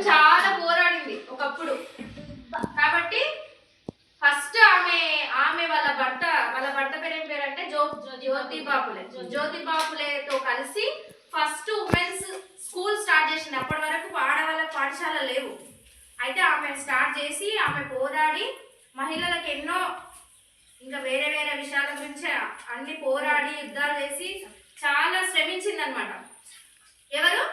చాలా పోరాడింది ఒకప్పుడు. కాబట్టి ఫస్ట్ ఆమె వాళ్ళ భర్త పేరు ఏం పేరు అంటే జ్యోతిబా ఫులేతో కలిసి ఫస్ట్ ఉమెన్స్ స్కూల్ స్టార్ట్ చేసింది. అప్పటి వరకు ఆడవాళ్ళ పాఠశాల లేవు. అయితే ఆమె స్టార్ట్ చేసి ఆమె పోరాడి మహిళలకు ఎన్నో ఇంకా వేరే వేరే విషయాల గురించి అన్ని పోరాడి యుద్ధాలు చేసి చాలా శ్రమించింది అనమాట. ఎవరు?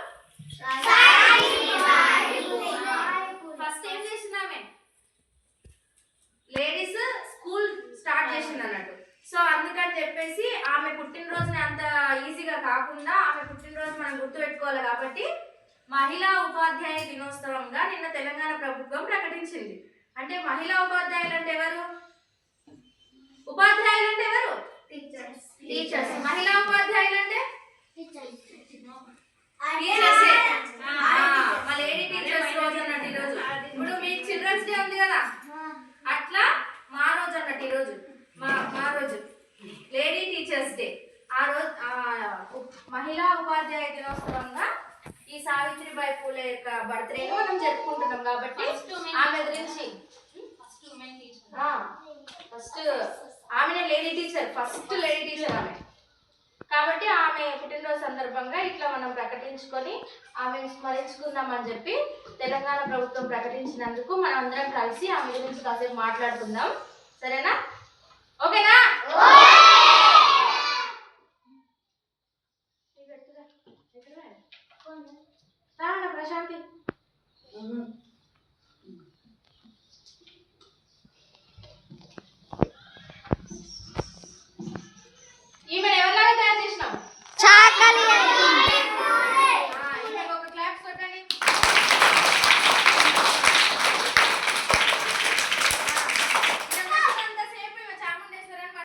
ఫస్ట్ ఏం చేసింది ఆమె? లేడీస్ స్కూల్ స్టార్ట్ చేసింది అన్నట్టు. సో అందుకని చెప్పేసి ఆమె పుట్టినరోజుని అంత ఈజీగా కాకుండా ఆమె పుట్టినరోజు మనం గుర్తుపెట్టుకోవాలి. కాబట్టి మహిళా ఉపాధ్యాయ దినోత్సవంగా నిన్న తెలంగాణ ప్రభుత్వం ప్రకటించింది. అంటే మహిళా ఉపాధ్యాయులు అంటే ఎవరు? ఉపాధ్యాయులు అంటే ఎవరు? టీచర్స్. మహిళా ఉపాధ్యాయులు అంటే మా లేడీ టీచర్స్ రోజు అన్నట్టు ఈరోజు. ఇప్పుడు మీకు చిల్డ్రన్స్ డే ఉంది కదా, అట్లా మా రోజు అన్నట్టు ఈరోజు మా రోజు లేడీ టీచర్స్ డే. ఆ రోజు మహిళా ఉపాధ్యాయ దినోత్సవంగా ఈ సావిత్రిబాయి పూలే యొక్క బర్త్డే మనం జరుపుకుంటున్నాం. కాబట్టి ఆమె గురించి ఫస్ట్ ఆమెనే lady teacher, first lady teacher ఆమె. కాబట్టి ఆమె పుట్టినరోజు సందర్భంగా ఇట్లా మనం ప్రకటించుకొని ఆమెను స్మరించుకుందామని చెప్పి తెలంగాణ ప్రభుత్వం ప్రకటించినందుకు మనం అందరం కలిసి ఆమె గురించి కాసేపు మాట్లాడుకుందాం. సరేనా? ఓకేనా? ప్రశాంతి